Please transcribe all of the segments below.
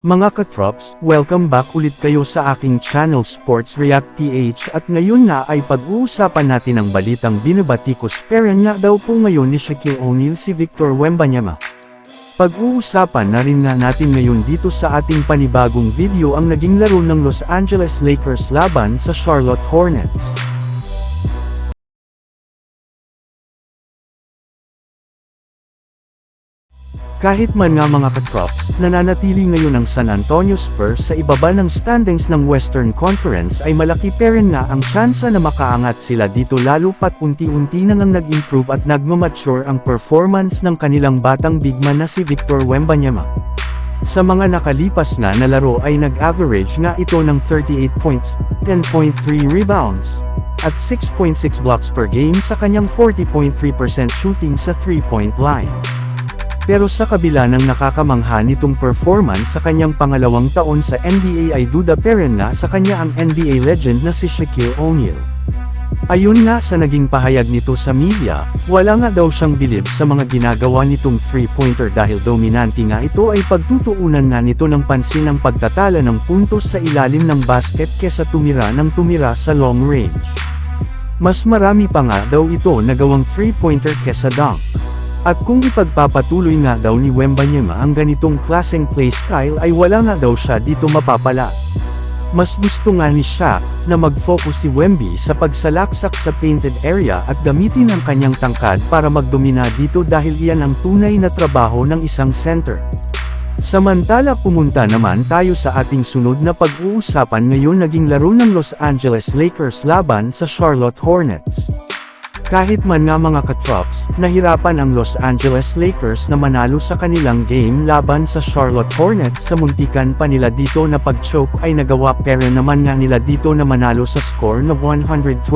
Mga katrops, welcome back ulit kayo sa aking channel Sports React PH at ngayon nga ay pag-uusapan natin ang balitang binabatikos pero nga daw po ngayon ni Shaquille O'Neal si Victor Wembanyama. Pag-uusapan na rin nga natin ngayon dito sa ating panibagong video ang naging laro ng Los Angeles Lakers laban sa Charlotte Hornets. Kahit man nga mga katrops, nananatili ngayon ang San Antonio Spurs sa ibaba ng standings ng Western Conference ay malaki pa rin nga ang tsansa na makaangat sila dito lalo pat unti-unti na ngang nag-improve at nagmamature ang performance ng kanilang batang bigman na si Victor Wembanyama. Sa mga nakalipas nga na laro ay nag-average nga ito ng 38 points, 10.3 rebounds, at 6.6 blocks per game sa kanyang 40.3% shooting sa 3-point line. Pero sa kabila ng nakakamangha nitong performance sa kanyang pangalawang taon sa NBA ay duda pa rin nga sa kanya ang NBA legend na si Shaquille O'Neal. Ayun nga sa naging pahayag nito sa media, wala nga daw siyang bilib sa mga ginagawa nitong three-pointer dahil dominante nga ito ay pagtutuunan nga nito ng pansin ang pagtatala ng puntos sa ilalim ng basket kesa tumira sa long range. Mas marami pa nga daw ito nagawang three-pointer kesa dunk. At kung ipagpapatuloy nga daw ni Wembanyama ang ganitong klaseng playstyle ay wala nga daw siya dito mapapala. Mas gusto nga ni Shaq na mag-focus si Wemby sa pagsalaksak sa painted area at gamitin ang kanyang tangkad para magdomina dito dahil iyan ang tunay na trabaho ng isang center. Samantala pumunta naman tayo sa ating sunod na pag-uusapan ngayon naging laro ng Los Angeles Lakers laban sa Charlotte Hornets. Kahit man nga mga katrops, nahirapan ang Los Angeles Lakers na manalo sa kanilang game laban sa Charlotte Hornets sa muntikan pa nila dito na pag-choke ay nagawa pero naman nga nila dito na manalo sa score na 112-107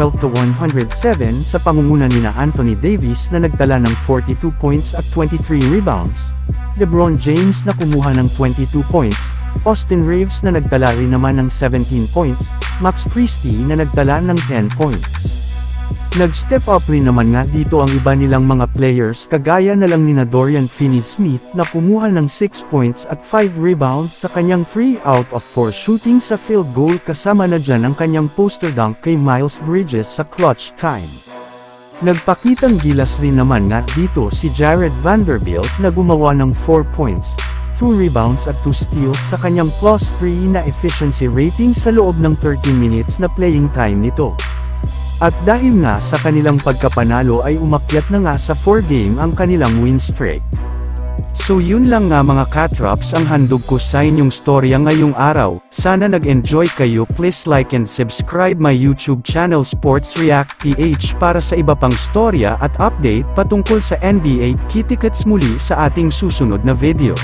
sa pangunguna nina Anthony Davis na nagtala ng 42 points at 23 rebounds, LeBron James na kumuha ng 22 points, Austin Reeves na nagtala rin naman ng 17 points, Max Christie na nagtala ng 10 points. Nag-step up rin naman nga dito ang iba nilang mga players kagaya na lang nina Dorian Finney-Smith na kumuha ng 6 points at 5 rebounds sa kanyang 3 out of 4 shooting sa field goal kasama na dyan ang kanyang poster dunk kay Miles Bridges sa clutch time. Nagpakitang gilas rin naman nga dito si Jared Vanderbilt na gumawa ng 4 points, 2 rebounds at 2 steals sa kanyang +3 na efficiency rating sa loob ng 13 minutes na playing time nito. At dahil nga sa kanilang pagkapanalo ay umakyat na nga sa 4-game ang kanilang win streak. So yun lang nga mga katrops ang handog ko sa inyong storya ngayong araw. Sana nag-enjoy kayo. Please like and subscribe my YouTube channel Sports React PH para sa iba pang storya at update patungkol sa NBA. Kita-kits muli sa ating susunod na video.